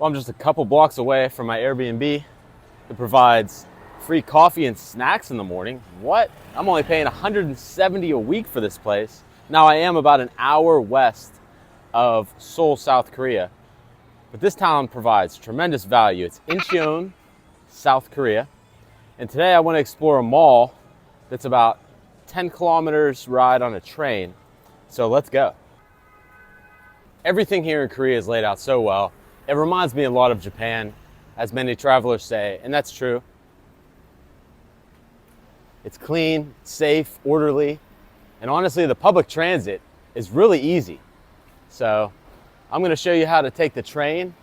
Well, I'm just a couple blocks away from my Airbnb. It provides free coffee and snacks in the morning. What? I'm only paying $170 a week for this place. Now, I am about an hour west of Seoul, South Korea, but this town provides tremendous value. It's Incheon, South Korea, and today I want to explore a mall that's about 10 kilometers ride on a train. So let's go. Everything here in Korea is laid out so well. It reminds me a lot of Japan, as many travelers say, and that's true. It's clean, safe, orderly, and honestly, the public transit is really easy. So I'm going to show you how to take the train.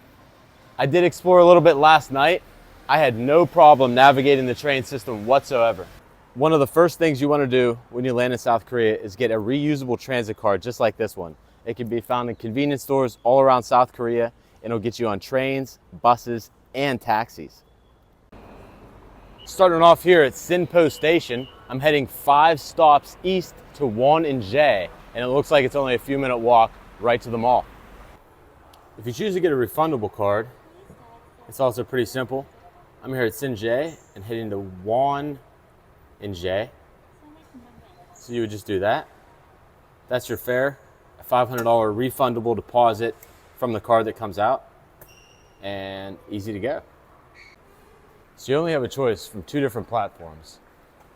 I did explore a little bit last night. I had no problem navigating the train system whatsoever. One of the first things you want to do when you land in South Korea is get a reusable transit card just like this one. It can be found in convenience stores all around South Korea, and it'll get you on trains, buses, and taxis. Starting off here at Sinpo Station, I'm heading 5 stops east to Won-in-jae, and it looks like it's only a few minute walk right to the mall. If you choose to get a refundable card, it's also pretty simple. I'm here at Sinjae and heading to Won-in-jae. So you would just do that. That's your fare, a $500 refundable deposit from the card that comes out, and easy to go. So you only have a choice from 2 different platforms.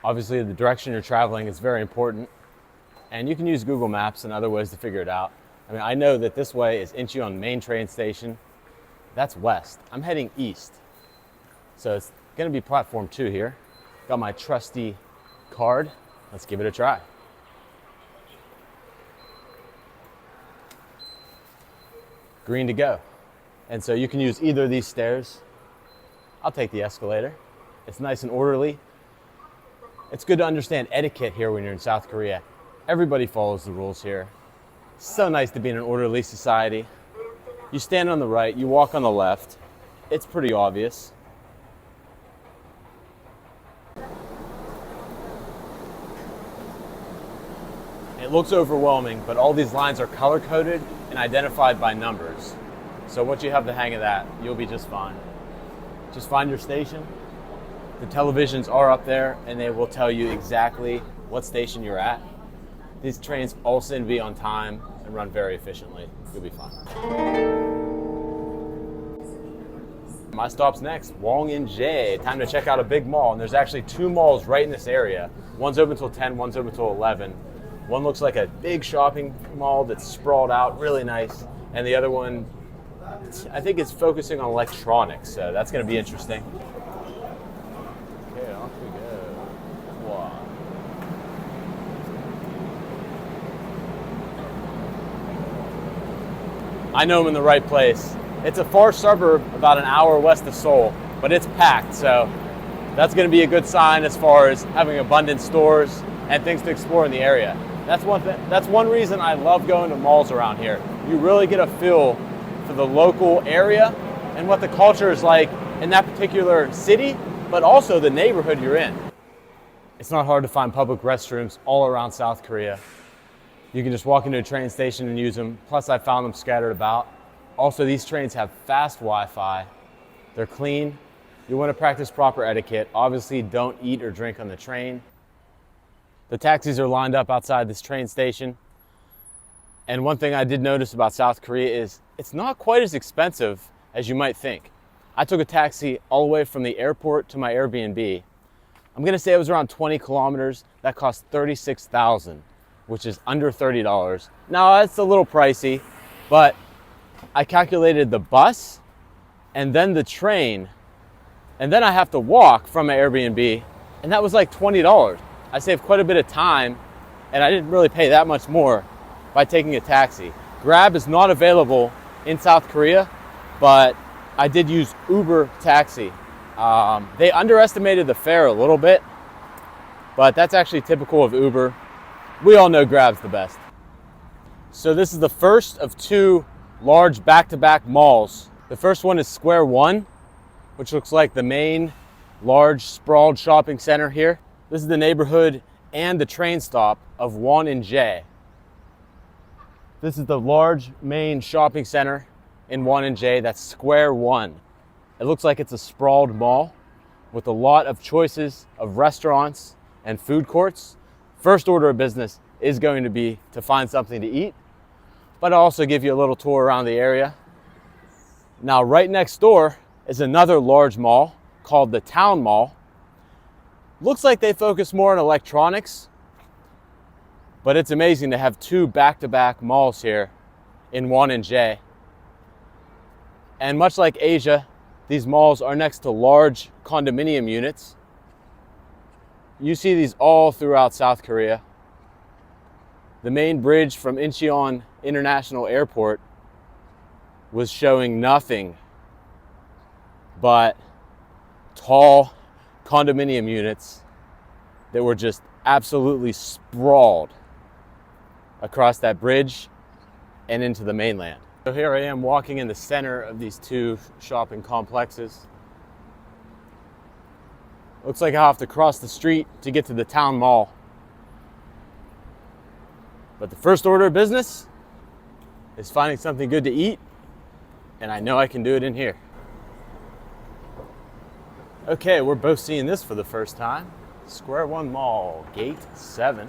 Obviously, the direction you're traveling is very important, and you can use Google Maps and other ways to figure it out. I mean, I know that this way is Incheon main train station. That's west. I'm heading east. So it's gonna be platform 2 here. Got my trusty card. Let's give it a try. Green to go. And so you can use either of these stairs. I'll take the escalator. It's nice and orderly. It's good to understand etiquette here when you're in South Korea. Everybody follows the rules here. So nice to be in an orderly society. You stand on the right, you walk on the left. It's pretty obvious. It looks overwhelming, but all these lines are color-coded and identified by numbers. So once you have the hang of that, you'll be just fine. Just find your station. The televisions are up there, and they will tell you exactly what station you're at. These trains all seem to be on time and run very efficiently. You'll be fine. My stop's next, Won-in-jae. Time to check out a big mall, and there's actually 2 malls right in this area. One's open till 10, one's open till 11. One looks like a big shopping mall that's sprawled out, really nice, and the other one, I think it's focusing on electronics, so that's going to be interesting. Okay, off we go. Wow. I know I'm in the right place. It's a far suburb about an hour west of Seoul, but it's packed, so that's going to be a good sign as far as having abundant stores and things to explore in the area. That's one reason I love going to malls around here. You really get a feel for the local area and what the culture is like in that particular city, but also the neighborhood you're in. It's not hard to find public restrooms all around South Korea. You can just walk into a train station and use them. Plus, I found them scattered about. Also, these trains have fast Wi-Fi. They're clean. You want to practice proper etiquette. Obviously, don't eat or drink on the train. The taxis are lined up outside this train station. And one thing I did notice about South Korea is it's not quite as expensive as you might think. I took a taxi all the way from the airport to my Airbnb. I'm gonna say it was around 20 kilometers. That cost $36,000, which is under $30. Now that's a little pricey, but I calculated the bus and then the train, and then I have to walk from my Airbnb, and that was like $20. I saved quite a bit of time, and I didn't really pay that much more by taking a taxi. Grab is not available in South Korea, but I did use Uber taxi. They underestimated the fare a little bit, but that's actually typical of Uber. We all know Grab's the best. So this is the first of 2 large back-to-back malls. The first one is Square One, which looks like the main large sprawled shopping center here. This is the neighborhood and the train stop of Won-in-jae. This is the large main shopping center in 1 and J. That's Square One. It looks like it's a sprawled mall with a lot of choices of restaurants and food courts. First order of business is going to be to find something to eat, but I'll also give you a little tour around the area. Now, right next door is another large mall called the Town Mall. Looks like they focus more on electronics, but it's amazing to have two back-to-back malls here in 1 and J. And much like Asia, these malls are next to large condominium units. You see these all throughout South Korea. The main bridge from Incheon International Airport was showing nothing but tall condominium units that were just absolutely sprawled across that bridge and into the mainland. So here I am walking in the center of these two shopping complexes. Looks like I'll have to cross the street to get to the Town Mall. But the first order of business is finding something good to eat, and I know I can do it in here. Okay, we're both seeing this for the first time. Square One Mall, Gate 7.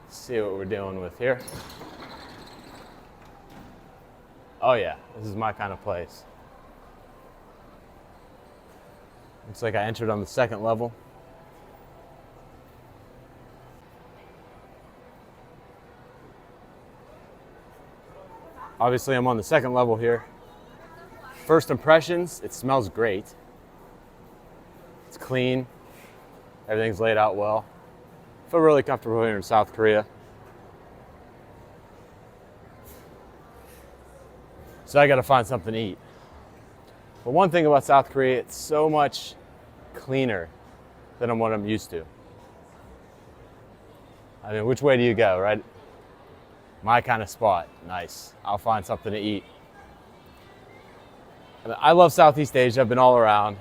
Let's see what we're dealing with here. Oh yeah, this is my kind of place. Looks like I entered on the second level. Obviously, I'm on the second level here. First impressions, it smells great. It's clean. Everything's laid out well. I feel really comfortable here in South Korea. So I gotta find something to eat. But one thing about South Korea, it's so much cleaner than what I'm used to. I mean, which way do you go, right? My kind of spot, nice. I'll find something to eat. I love Southeast Asia, I've been all around.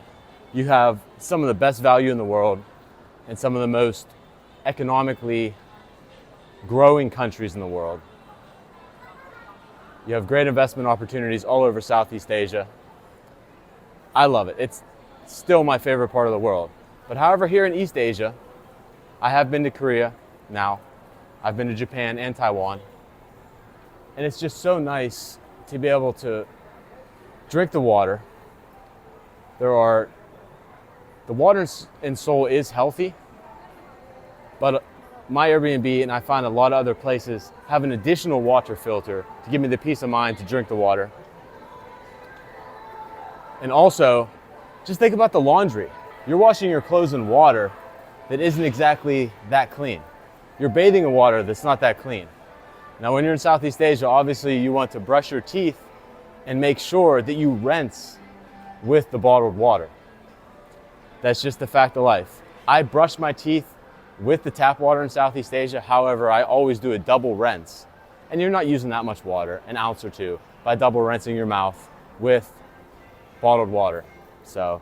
You have some of the best value in the world and some of the most economically growing countries in the world. You have great investment opportunities all over Southeast Asia. I love it. It's still my favorite part of the world. But however, here in East Asia, I have been to Korea now. I've been to Japan and Taiwan. And it's just so nice to be able to drink the water. The water in Seoul is healthy, but my Airbnb and I find a lot of other places have an additional water filter to give me the peace of mind to drink the water. And also, just think about the laundry. You're washing your clothes in water that isn't exactly that clean. You're bathing in water that's not that clean. Now, when you're in Southeast Asia, obviously you want to brush your teeth and make sure that you rinse with the bottled water. That's just the fact of life. I brush my teeth with the tap water in Southeast Asia. However, I always do a double rinse. And you're not using that much water, an ounce or two, by double rinsing your mouth with bottled water. So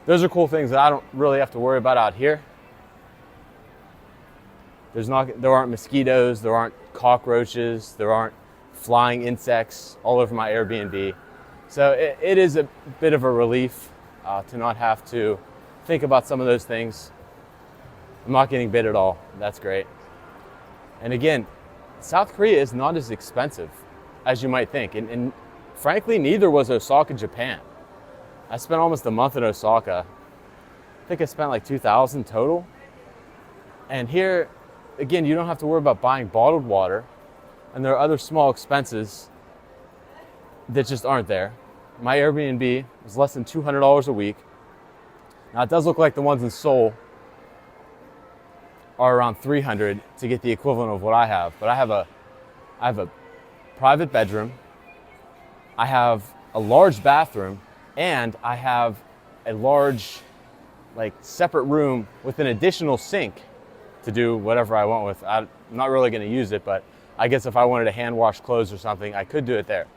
those are cool things that I don't really have to worry about out here. There aren't mosquitoes, there aren't cockroaches, there aren't flying insects all over my Airbnb. So it is a bit of a relief to not have to think about some of those things. I'm not getting bit at all. That's great. And again, South Korea is not as expensive as you might think. And frankly, neither was Osaka, Japan. I spent almost a month in Osaka. I think I spent like $2,000 total. And here, again, you don't have to worry about buying bottled water. And there are other small expenses that just aren't there. My Airbnb was less than $200 a week. Now, it does look like the ones in Seoul are around $300 to get the equivalent of what I have. But I have a private bedroom, I have a large bathroom, and I have a large, separate room with an additional sink to do whatever I want with. I'm not really going to use it, but I guess if I wanted to hand wash clothes or something, I could do it there.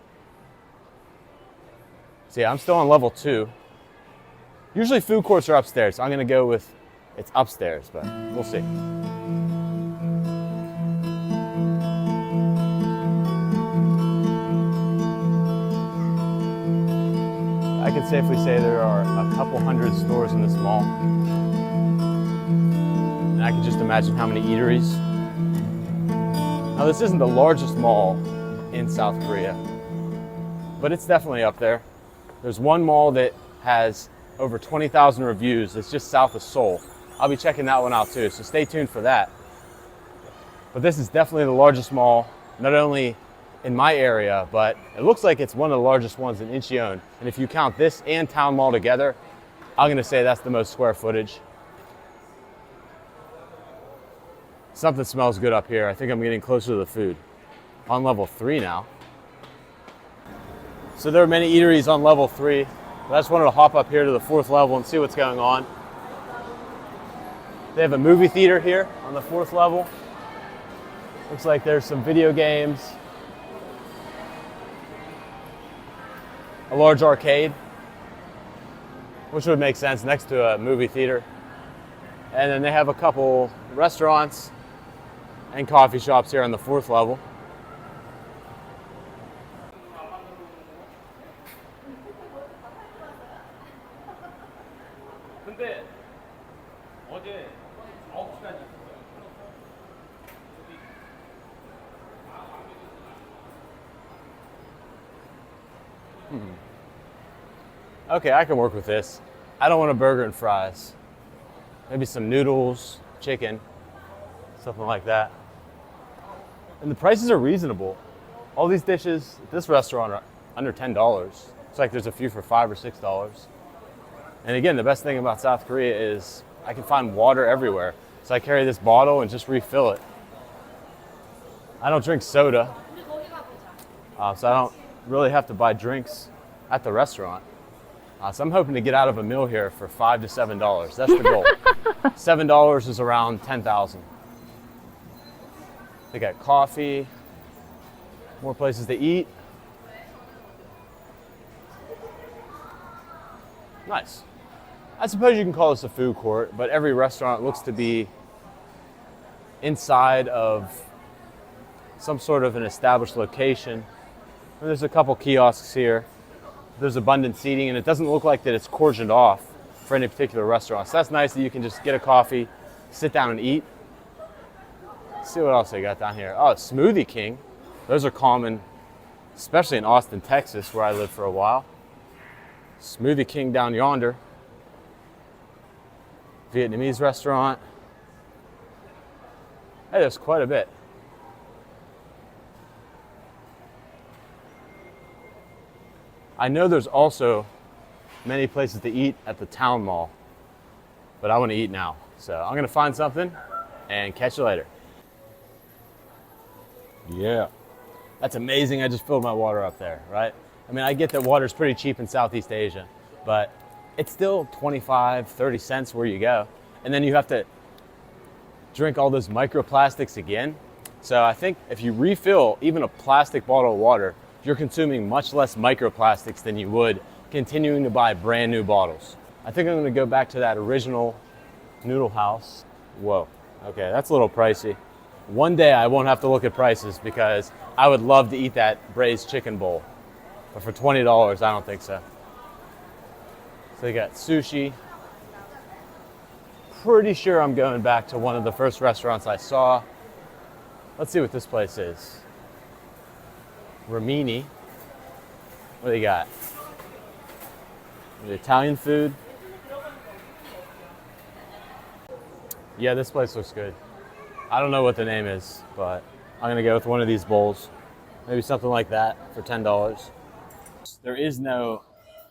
So yeah, I'm still on level 2. Usually food courts are upstairs, so I'm going to go with it's upstairs, but we'll see. safely say there are a couple hundred stores in this mall. And I can just imagine how many eateries. Now, this isn't the largest mall in South Korea, but it's definitely up there. There's one mall that has over 20,000 reviews. It's just south of Seoul. I'll be checking that one out too, so stay tuned for that. But this is definitely the largest mall, not only in my area, but it looks like it's one of the largest ones in Incheon. And if you count this and Town Mall together, I'm gonna say that's the most square footage. Something smells good up here. I think I'm getting closer to the food. On level 3 now. So there are many eateries on level 3. But I just wanted to hop up here to the 4th level and see what's going on. They have a movie theater here on the 4th level. Looks like there's some video games. A large arcade, which would make sense next to a movie theater. And then they have a couple restaurants and coffee shops here on the 4th level. Okay, I can work with this. I don't want a burger and fries. Maybe some noodles, chicken, something like that. And the prices are reasonable. All these dishes at this restaurant are under $10. It's like there's a few for $5 or $6. And again, the best thing about South Korea is I can find water everywhere. So I carry this bottle and just refill it. I don't drink soda, so I don't really have to buy drinks at the restaurant. So I'm hoping to get out of a meal here for $5 to $7. That's the goal. $7 is around 10,000. They got coffee, more places to eat. Nice. I suppose you can call this a food court, but every restaurant looks to be inside of some sort of an established location. And there's a couple kiosks here. There's abundant seating, and it doesn't look like that it's cordoned off for any particular restaurant. So that's nice that you can just get a coffee, sit down and eat. Let's see what else they got down here. Oh, Smoothie King. Those are common, especially in Austin, Texas, where I lived for a while. Smoothie King down yonder. Vietnamese restaurant. Hey, there's quite a bit. I know there's also many places to eat at the Town Mall, but I want to eat now. So I'm going to find something and catch you later. Yeah, that's amazing. I just filled my water up there, right? I mean, I get that water's pretty cheap in Southeast Asia, but it's still 25, 30 cents where you go. And then you have to drink all those microplastics again. So I think if you refill even a plastic bottle of water, you're consuming much less microplastics than you would continuing to buy brand new bottles. I think I'm gonna go back to that original noodle house. Whoa, okay, that's a little pricey. One day I won't have to look at prices because I would love to eat that braised chicken bowl. But for $20, I don't think so. So they got sushi. Pretty sure I'm going back to one of the first restaurants I saw. Let's see what this place is. Ramini. What do they got? The Italian food. Yeah, this place looks good. I don't know what the name is, but I'm gonna go with one of these bowls. Maybe something like that for $10. There is no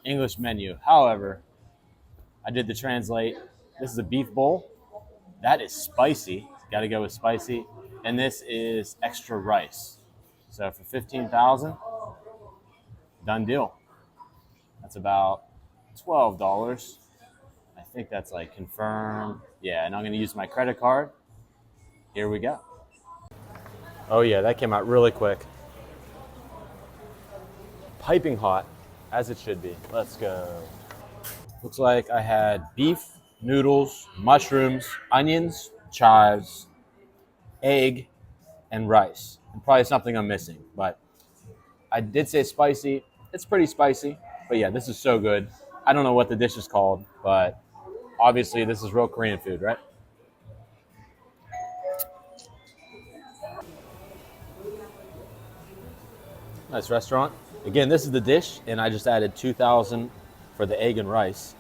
English menu. However, I did the translate. This is a beef bowl. That is spicy. Gotta go with spicy. And this is extra rice. So for $15,000, done deal. That's about $12. I think that's like confirm. Yeah, and I'm gonna use my credit card. Here we go. Oh yeah, that came out really quick. Piping hot, as it should be. Let's go. Looks like I had beef, noodles, mushrooms, onions, chives, egg, and rice. And probably something I'm missing, but I did say spicy. It's pretty spicy, but yeah, this is so good. I don't know what the dish is called, but obviously this is real Korean food, right? Nice restaurant. Again, this is the dish, and I just added 2,000 for the egg and rice.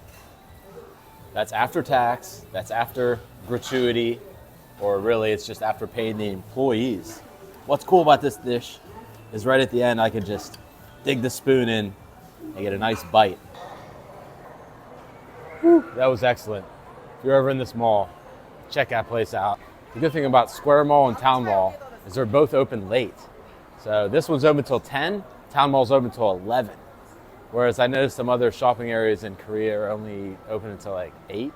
That's after tax, that's after gratuity, or really it's just after paying the employees. What's cool about this dish is right at the end I can just dig the spoon in and get a nice bite. Whew, that was excellent. If you're ever in this mall, check that place out. The good thing about Square Mall and Town Mall is they're both open late. So this one's open till 10, Town Mall's open till 11. Whereas I noticed some other shopping areas in Korea are only open until like 8.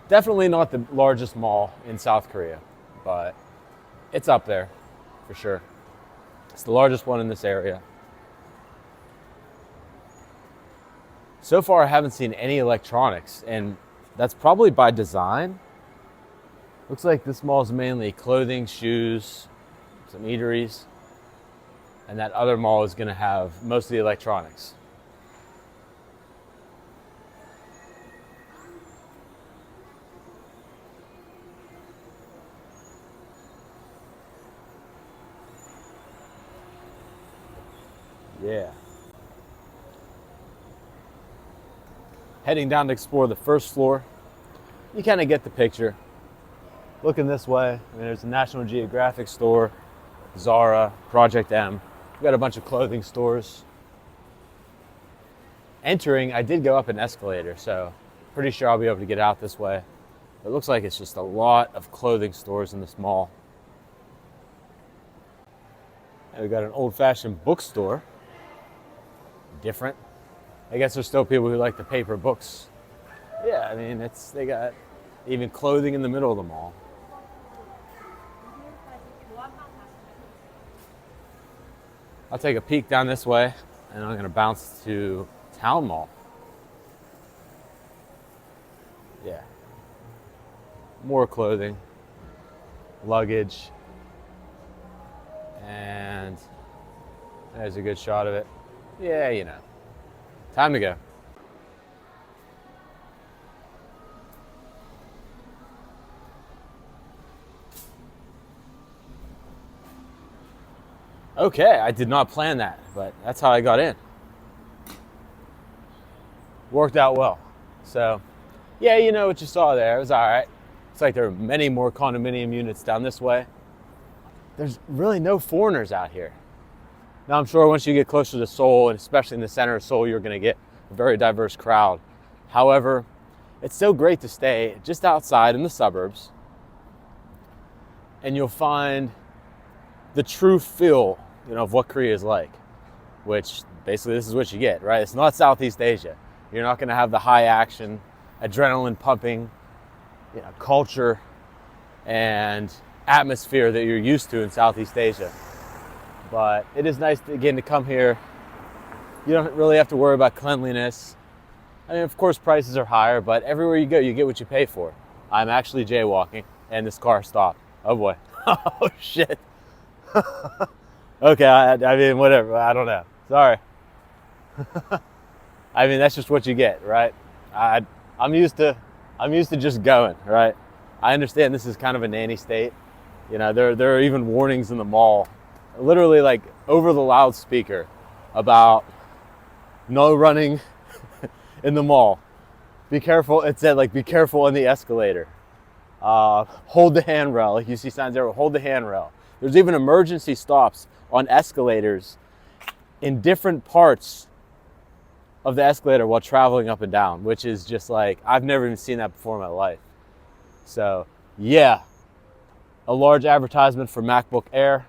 Definitely not the largest mall in South Korea, but it's up there for sure. It's the largest one in this area. So far, I haven't seen any electronics, and that's probably by design. Looks like this mall is mainly clothing, shoes, some eateries, and that other mall is going to have mostly electronics. Yeah. Heading down to explore the first floor. You kind of get the picture. Looking this way, there's a National Geographic store, Zara, Project M. We've got a bunch of clothing stores. Entering, I did go up an escalator, so pretty sure I'll be able to get out this way. It looks like it's just a lot of clothing stores in this mall. And we've got an old-fashioned bookstore. Different. I guess there's still people who like the paper books. Yeah, I mean, they got even clothing in the middle of the mall. I'll take a peek down this way, and I'm gonna bounce to Town Mall. Yeah. More clothing, luggage, and there's a good shot of it. Yeah, you know. Time to go. Okay, I did not plan that, but that's how I got in. Worked out well. So, yeah, you know what you saw there. It was all right. It's like there are many more condominium units down this way. There's really no foreigners out here. Now, I'm sure once you get closer to Seoul, and especially in the center of Seoul, you're going to get a very diverse crowd. However, it's so great to stay just outside in the suburbs, and you'll find the true feel, of what Korea is like, which basically this is what you get, right? It's not Southeast Asia. You're not going to have the high action, adrenaline pumping, culture and atmosphere that you're used to in Southeast Asia. But it is nice, again, to come here. You don't really have to worry about cleanliness. I mean, of course, prices are higher, but everywhere you go, you get what you pay for. I'm actually jaywalking, and this car stopped. Oh, boy. Oh, shit. Okay, I mean, whatever. I don't know. Sorry. I mean, that's just what you get, right? I'm used to just going, right? I understand this is kind of a nanny state. There are even warnings in the mall, literally like over the loudspeaker, about no running in the mall. Be careful. It said be careful on the escalator. Hold the handrail. Like you see signs there, hold the handrail. There's even emergency stops on escalators in different parts of the escalator while traveling up and down, which is just I've never even seen that before in my life. So yeah, a large advertisement for MacBook Air.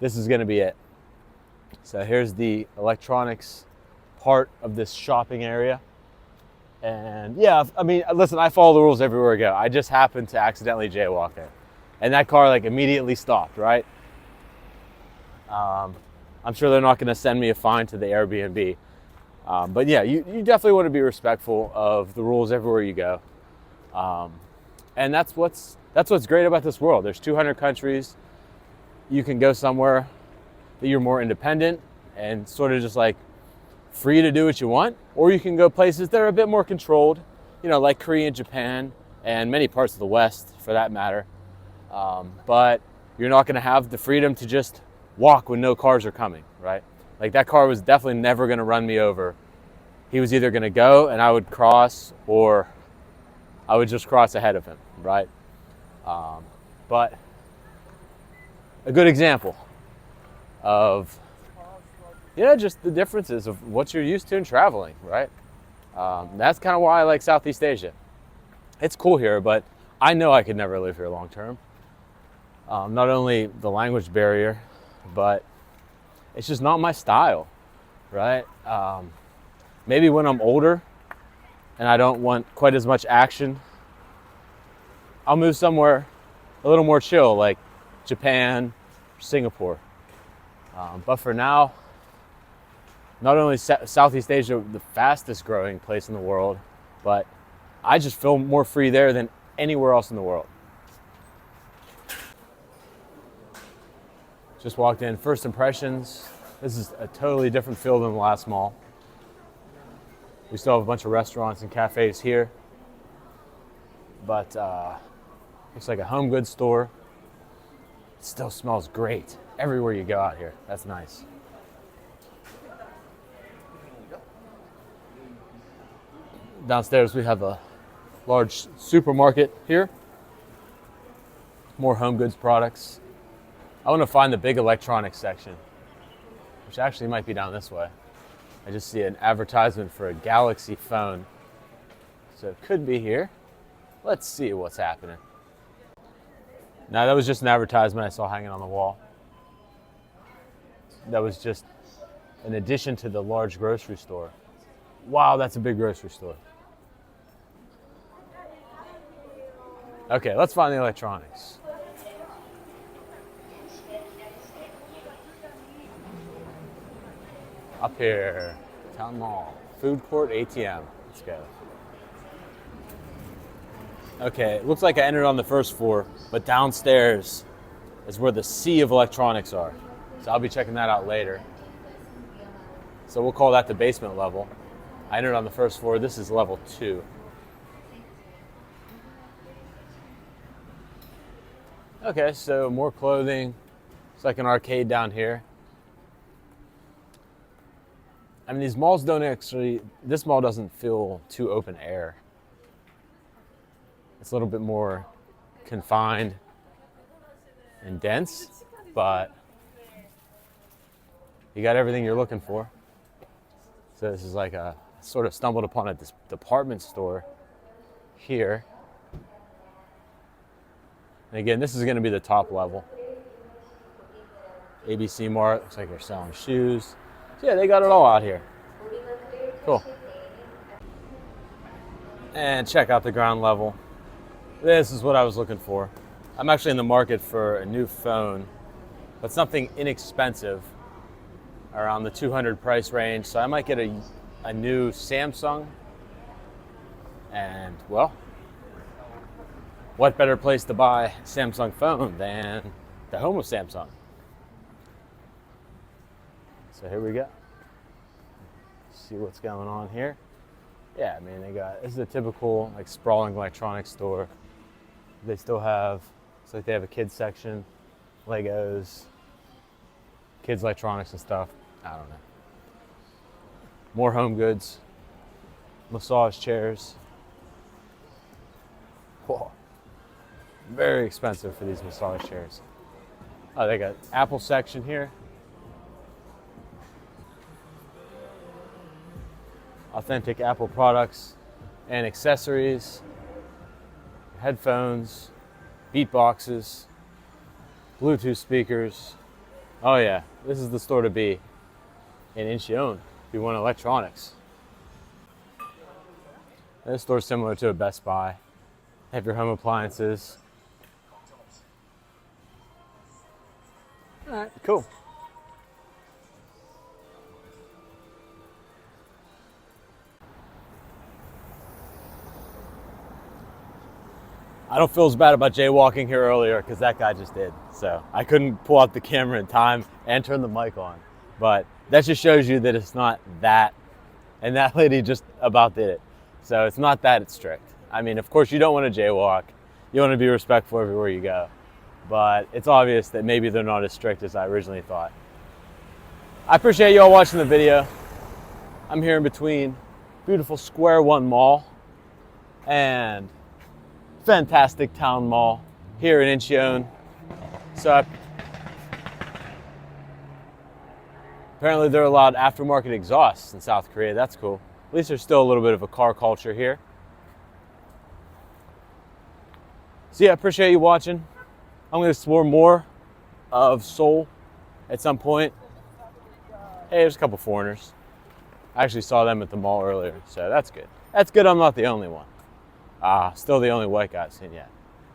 This is gonna be it. So here's the electronics part of this shopping area. And yeah, I mean, listen, I follow the rules everywhere I go. I just happened to accidentally jaywalk it. And that car immediately stopped, right? I'm sure they're not gonna send me a fine to the Airbnb. But yeah, you definitely want to be respectful of the rules everywhere you go. And that's what's great about this world. There's 200 countries. You can go somewhere that you're more independent and sort of just free to do what you want, or you can go places that are a bit more controlled, like Korea and Japan, and many parts of the West for that matter. But you're not going to have the freedom to just walk when no cars are coming, right? Like that car was definitely never going to run me over. He was either going to go and I would cross, or I would just cross ahead of him, right? But a good example of, just the differences of what you're used to in traveling, right? That's kind of why I like Southeast Asia. It's cool here, but I know I could never live here long term. Not only the language barrier, but it's just not my style, right? Maybe when I'm older and I don't want quite as much action, I'll move somewhere a little more chill, like Japan, Singapore. But for now, not only Southeast Asia, the fastest growing place in the world, but I just feel more free there than anywhere else in the world. Just walked in, first impressions. This is a totally different feel than the last mall. We still have a bunch of restaurants and cafes here, but looks like a home goods store. It still smells great everywhere you go out here. That's nice. Downstairs we have a large supermarket here. More home goods products. I want to find the big electronics section, which actually might be down this way. I just see an advertisement for a Galaxy phone. So it could be here. Let's see what's happening. Now that was just an advertisement I saw hanging on the wall. That was just an addition to the large grocery store. Wow, that's a big grocery store. Okay, let's find the electronics. Up here, Town Mall, food court, ATM. Let's go. Okay, it looks like I entered on the first floor, but downstairs is where the sea of electronics are. So I'll be checking that out later. So we'll call that the basement level. I entered on the first floor. This is level 2. Okay, so more clothing. It's like an arcade down here. I mean, these malls don't actually, this mall doesn't feel too open air. It's a little bit more confined and dense, but you got everything you're looking for. So this is like a, sort of stumbled upon a department store here. And again, this is going to be the top level. ABC Mart, looks like they're selling shoes. So yeah, they got it all out here. Cool. And check out the ground level. This is what I was looking for. I'm actually in the market for a new phone, but something inexpensive, around the 200 price range. So I might get a new Samsung. And well, what better place to buy a Samsung phone than the home of Samsung? So here we go. See what's going on here. Yeah, I mean, this is a typical like sprawling electronics store. They still have, it's like they have a kids section, Legos, kids electronics and stuff. I don't know. More home goods, massage chairs. Whoa. Very expensive for these massage chairs. Oh, they got Apple section here. Authentic Apple products and accessories, headphones, beatboxes, Bluetooth speakers. Oh yeah, this is the store to be in Incheon if you want electronics. This store's similar to a Best Buy. Have your home appliances. All right, cool. I don't feel as bad about jaywalking here earlier because that guy just did. So I couldn't pull out the camera in time and turn the mic on. But that just shows you that it's not that and that lady just about did it. So it's not that strict. I mean, of course, you don't want to jaywalk. You want to be respectful everywhere you go. But it's obvious that maybe they're not as strict as I originally thought. I appreciate you all watching the video. I'm here in between beautiful Square One Mall and fantastic Town Mall here in Incheon. So apparently they're allowed aftermarket exhausts in South Korea. That's cool. At least there's still a little bit of a car culture here. So yeah, I appreciate you watching. I'm going to explore more of Seoul at some point. Hey, there's a couple foreigners. I actually saw them at the mall earlier, so that's good. That's good I'm not the only one. Still the only white guy I've seen yet.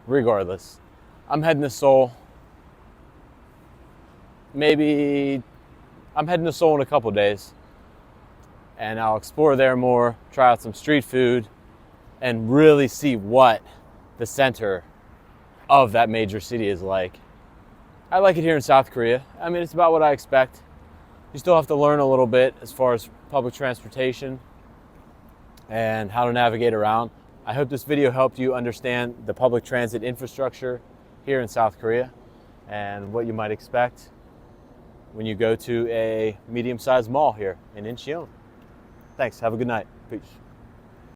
Regardless, I'm heading to Seoul. I'm heading to Seoul in a couple days, and I'll explore there more, try out some street food, and really see what the center of that major city is like. I like it here in South Korea. I mean, it's about what I expect. You still have to learn a little bit as far as public transportation and how to navigate around. I hope this video helped you understand the public transit infrastructure here in South Korea and what you might expect when you go to a medium-sized mall here in Incheon. Thanks. Have a good night. Peace.